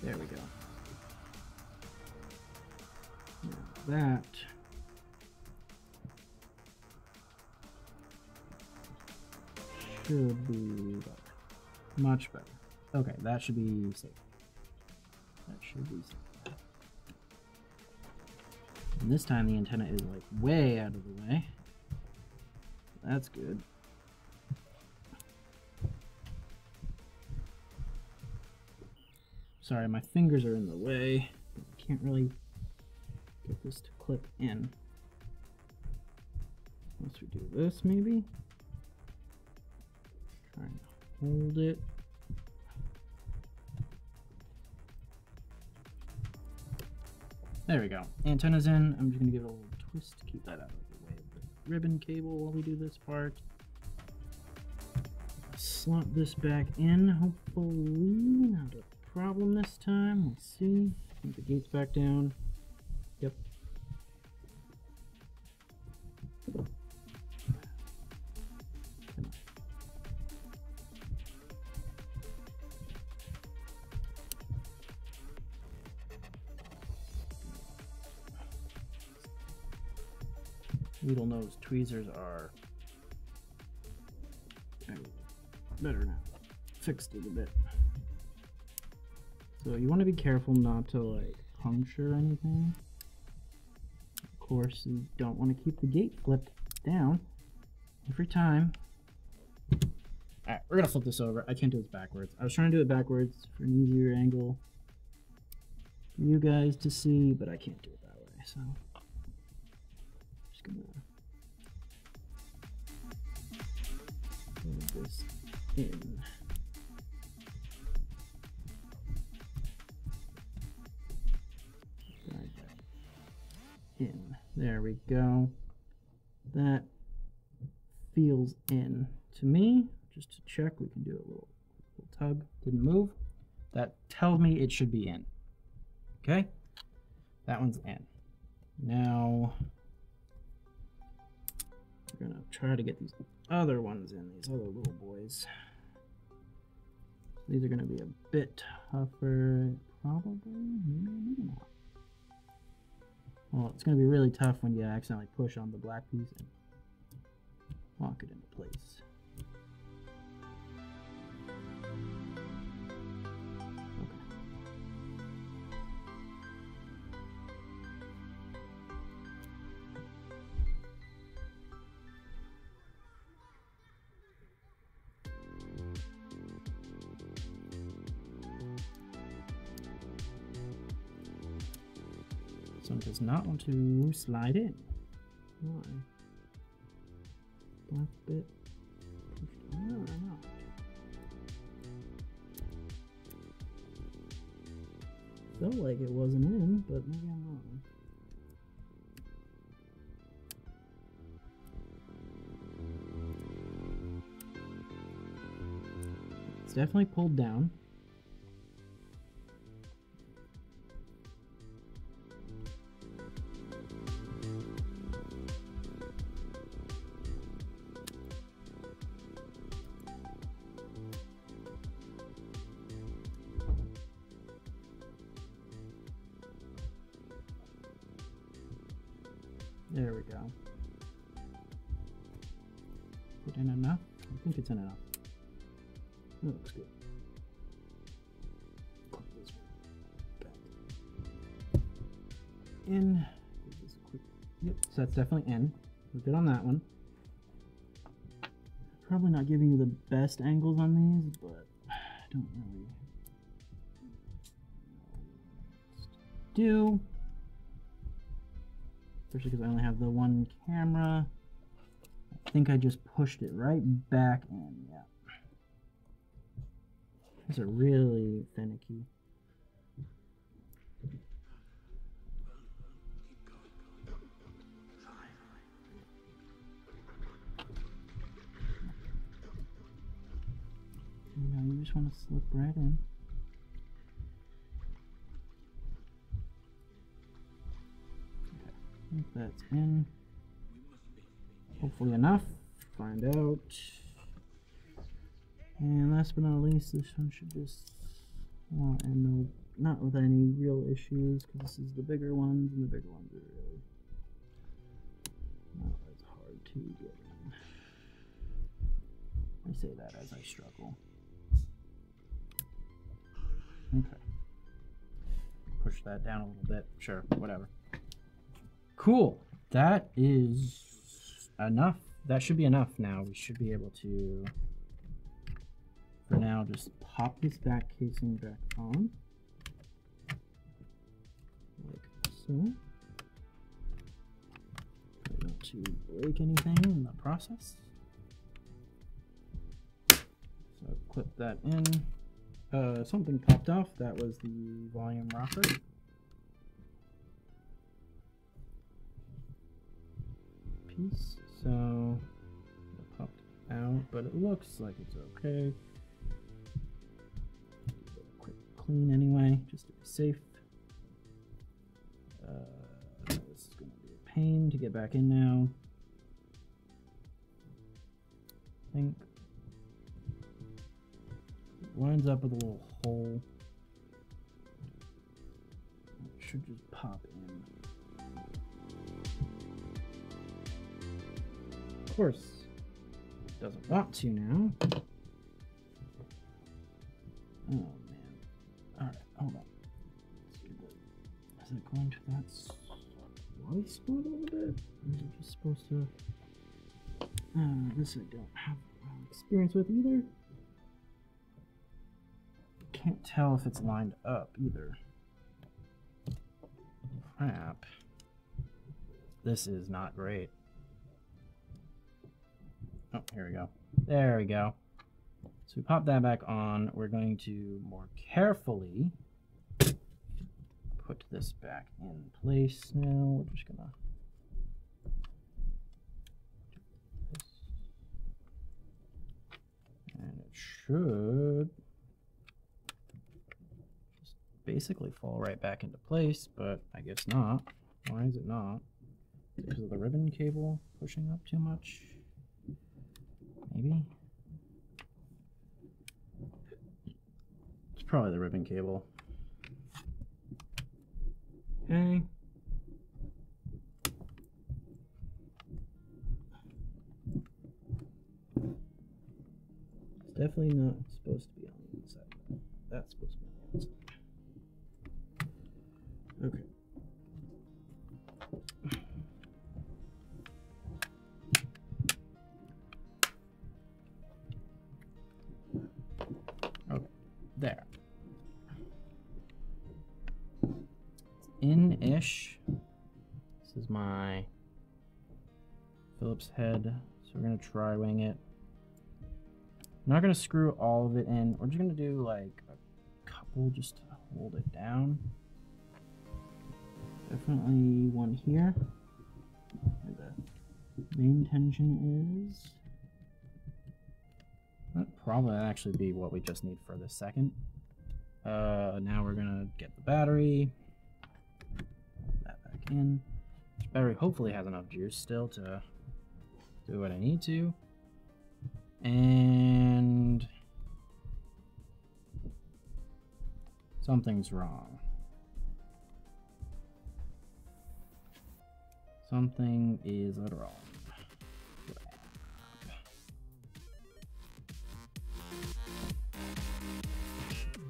There we go. Now that should be better. Much better. Okay, that should be safe. That should be safe. And this time the antenna is like way out of the way. That's good. Sorry, my fingers are in the way. I can't really get this to clip in. Unless we do this, maybe? Try and hold it. There we go. Antenna's in. I'm just going to give it a little twist to keep that out of the way of the ribbon cable while we do this part. Slot this back in, hopefully. Not a problem this time. Let's see. I think the gate's back down. Yep. Come on. Needle nose tweezers are better now. Fixed it a bit. So you want to be careful not to like puncture anything. Of course, you don't want to keep the gate flipped down every time. Alright, we're gonna flip this over. I can't do this backwards. I was trying to do it backwards for an easier angle for you guys to see, but I can't do it that way, so just gonna move this in. There we go. That feels in to me. Just to check, we can do a little tug. Didn't move. That tells me it should be in. Okay? That one's in. Now, we're going to try to get these other ones in, these other little boys. These are going to be a bit tougher, probably, maybe not. Well, it's going to be really tough when you accidentally push on the black piece and lock it into place. This one does not want to slide in. Why? Black bit. I don't know. Felt like it wasn't in, but maybe I'm wrong. It's definitely pulled down. There we go. Put in enough? I think it's in enough. That looks good. Put this back in. This quick. Yep, so that's definitely in. We're good on that one. Probably not giving you the best angles on these, but I don't really know what to do. Especially because I only have the one camera. I think I just pushed it right back in. Yeah. These are really finicky. You know, you just want to slip right in. I think that's in. Hopefully enough. Find out. And last but not least, this one should just, well, and no, not with any real issues, because this is the bigger ones, and the bigger ones are really not as hard to get in. I say that as I struggle. Okay. Push that down a little bit. Sure, whatever. Cool. That is enough. That should be enough now. We should be able to, for now, just pop this back casing back on. Like so. Try not to break anything in the process. So clip that in. Something popped off. That was the volume rocker. Piece. So it popped out, but it looks like it's okay. Do a quick clean anyway, just to be safe. This is going to be a pain to get back in now. I think it winds up with a little hole. It should just pop in. Of course, it doesn't want to now. Oh man. Alright, hold on. Is it going to that white spot a little bit? Or is it just supposed to? This I don't have experience with either. Can't tell if it's lined up either. Crap. This is not great. Oh, here we go. There we go. So we pop that back on. We're going to more carefully put this back in place now. We're just gonna should just basically fall right back into place, but I guess not. Why is it not? Because of the ribbon cable pushing up too much? Maybe? It's probably the ribbon cable. Okay. It's definitely not supposed to be on the inside. That's supposed to be on the outside. Okay. Okay, there. In-ish. This is my Phillips head, so we're gonna tri-wing it. I'm not gonna screw all of it in. We're just gonna do like a couple just to hold it down. Definitely one here where the main tension is. That'd probably actually be what we just need for this second. Now we're gonna get the battery. Put that back in. This battery hopefully has enough juice still to do what I need to. And something's wrong. Something is wrong.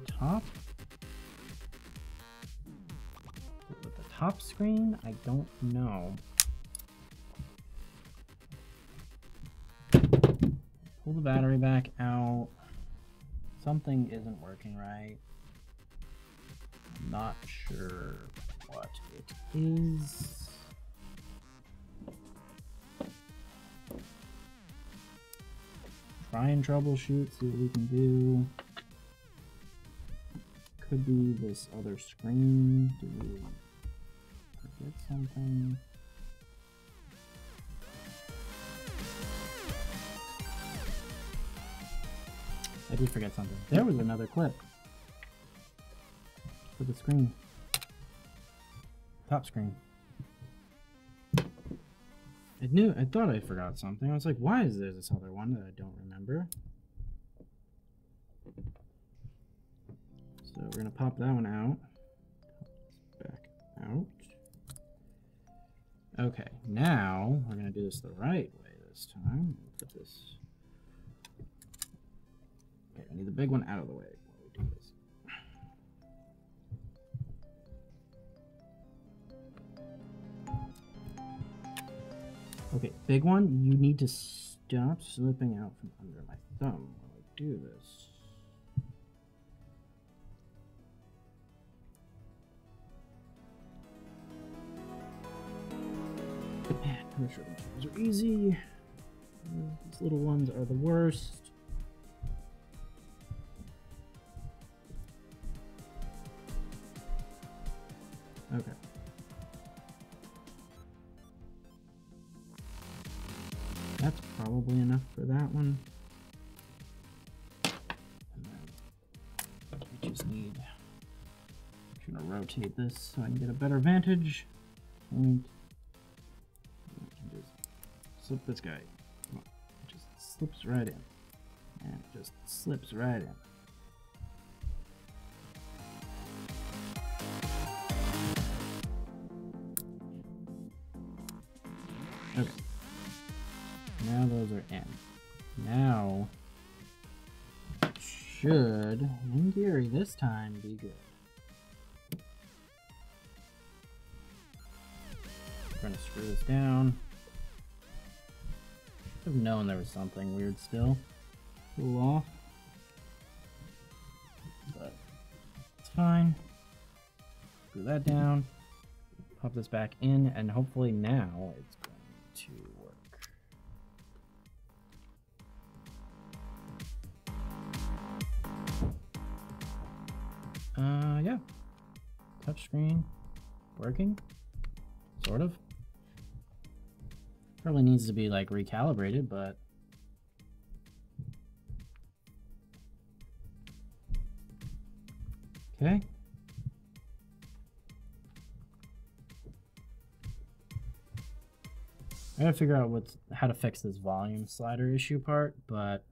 Top? With the top screen? I don't know. Pull the battery back out. Something isn't working right. I'm not sure what it is. Try and troubleshoot, see what we can do. Could be this other screen. Did we forget something? I did forget something. There was another clip for the screen. Top screen. I thought I forgot something. I was like, why is there this other one that I don't remember? So we're gonna pop that one out. Back out. Okay, now we're gonna do this the right way this time. Put this. Okay, I need the big one out of the way while we do this. Okay, big one, you need to stop slipping out from under my thumb while I do this. Man, I'm sure these are easy. These little ones are the worst. Okay. That's probably enough for that one. And then we just need, I'm gonna rotate this so I can get a better vantage point. I can just slip this guy. Come on. It just slips right in. And it just slips right in. Okay. Now those are in. Now, it should, in theory, this time be good. We're gonna screw this down. Should have known there was something weird still. Cool off. But it's fine. Screw that down. Pop this back in, and hopefully now it's going to work. Yeah. Touchscreen working, sort of. Probably needs to be like recalibrated, but Okay. I gotta figure out how to fix this volume slider issue part, but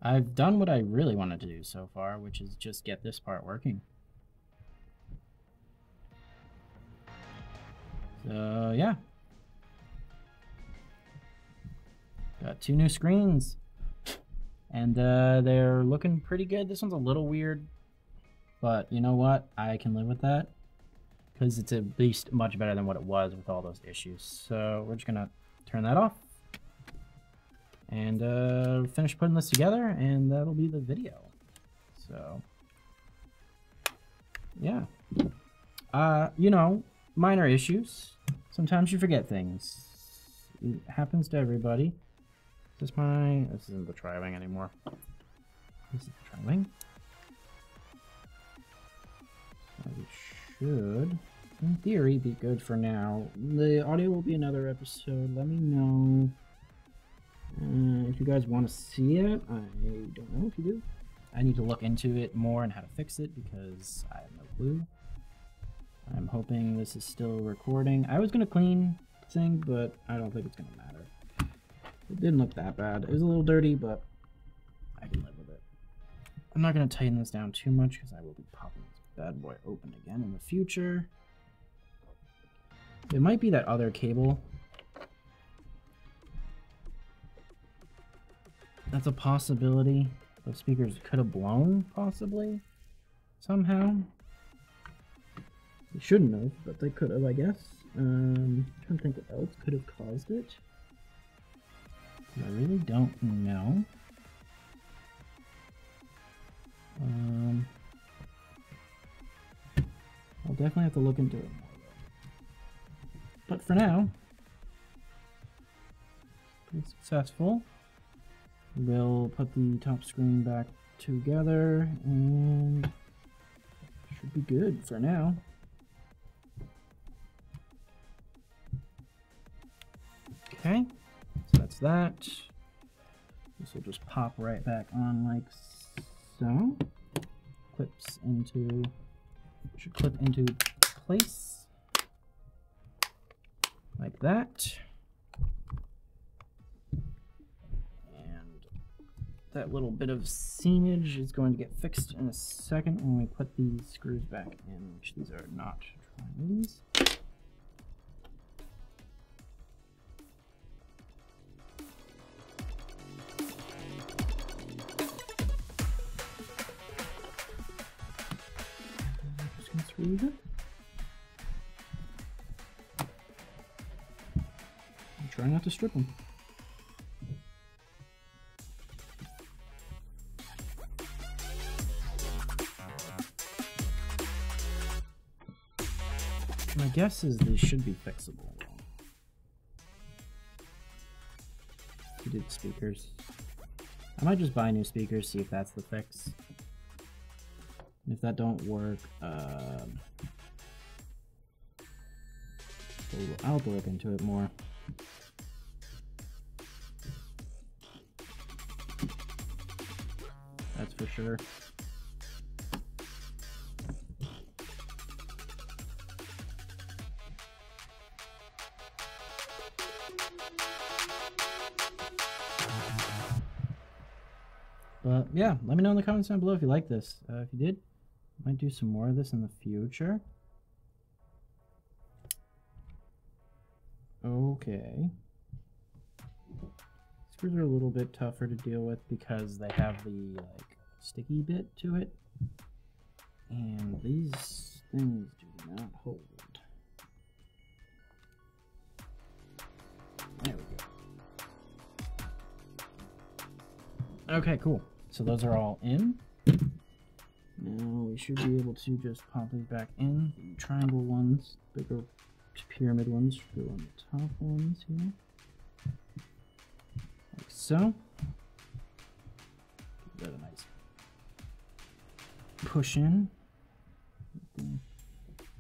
I've done what I really wanted to do so far, which is just get this part working. So yeah. Got 2 new screens. And they're looking pretty good. This one's a little weird, but you know what? I can live with that because it's at least much better than what it was with all those issues. So we're just gonna turn that off and finish putting this together, and that'll be the video. So yeah, you know, minor issues. Sometimes you forget things. It happens to everybody. This isn't the tri-wing anymore. This is the tri-wing. So it should, in theory, be good for now. The audio will be another episode. Let me know if you guys want to see it. I don't know if you do. I need to look into it more and how to fix it because I have no clue. I'm hoping this is still recording. I was going to clean the thing, but I don't think it's going to matter. It didn't look that bad. It was a little dirty, but I can live with it. I'm not going to tighten this down too much because I will be popping this bad boy open again in the future. It might be that other cable. That's a possibility. Those speakers could have blown, possibly, somehow. They shouldn't have, but they could have, I guess. I'm trying to think what else could have caused it. I really don't know. I'll definitely have to look into it more, though. But for now, pretty successful. We'll put the top screen back together and should be good for now. Okay. So that's that. This will just pop right back on like so. Should clip into place like that. And that little bit of seamage is going to get fixed in a second when we put these screws back in, which these are not tri-wings. Really try not to strip them. My guess is they should be fixable. We did speakers. I might just buy new speakers, see if that's the fix. If that don't work, I'll have to look into it more. That's for sure. But yeah, let me know in the comments down below if you like this. If you did, I might do some more of this in the future. Okay. Screws are a little bit tougher to deal with because they have the like sticky bit to it. And these things do not hold. There we go. Okay, cool. So those are all in. Now we should be able to just pop these back in. The triangle ones, bigger pyramid ones, should go on the top ones here. Like so. Give that a nice push in.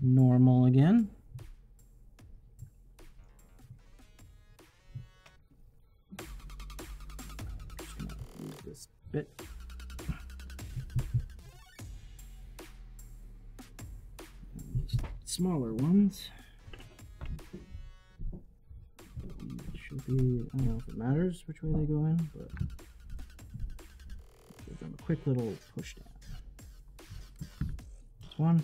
Normal again. Just gonna use this bit. smaller ones. Should be, I don't know if it matters which way they go in, but give them a quick little push down. That's one.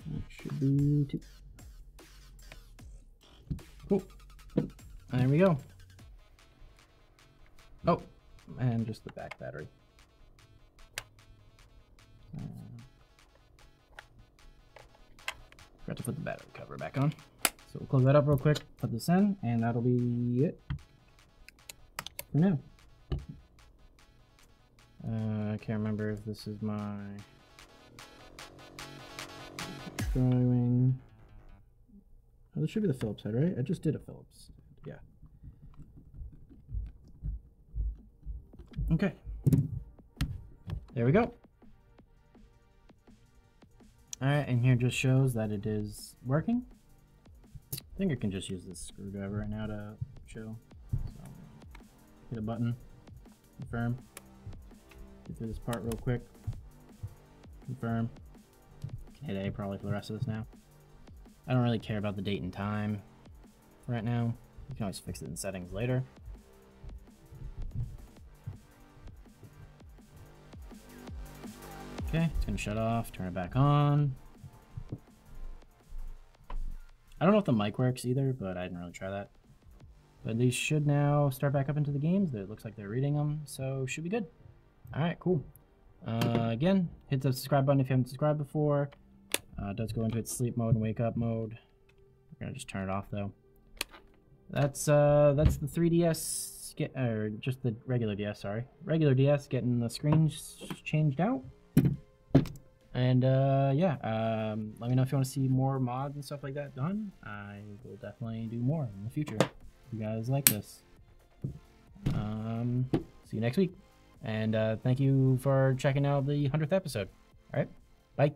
That should be two. Cool. There we go. Oh, and just the back battery. Forgot to put the battery cover back on. So we'll close that up real quick, put this in, and that'll be it for now. I can't remember if this is my drawing. Oh, this should be the Phillips head, right? I just did a Phillips. Yeah. Okay. There we go. Alright, and here just shows that it is working. I think I can just use this screwdriver right now to show. So, hit a button, confirm. Get through this part real quick. Confirm. Hit A probably for the rest of this now. I don't really care about the date and time right now. You can always fix it in settings later. Okay, it's gonna shut off, turn it back on. I don't know if the mic works either, but I didn't really try that. But these should now start back up into the games. It looks like they're reading them, so should be good. All right, cool. Again, hit the subscribe button if you haven't subscribed before. It does go into its sleep mode and wake up mode. We're gonna just turn it off though. That's the 3DS, or just the regular DS, sorry. Regular DS getting the screens changed out. And yeah, let me know if you want to see more mods and stuff like that done. I will definitely do more in the future if you guys like this. See you next week. And thank you for checking out the 100th episode. All right, bye.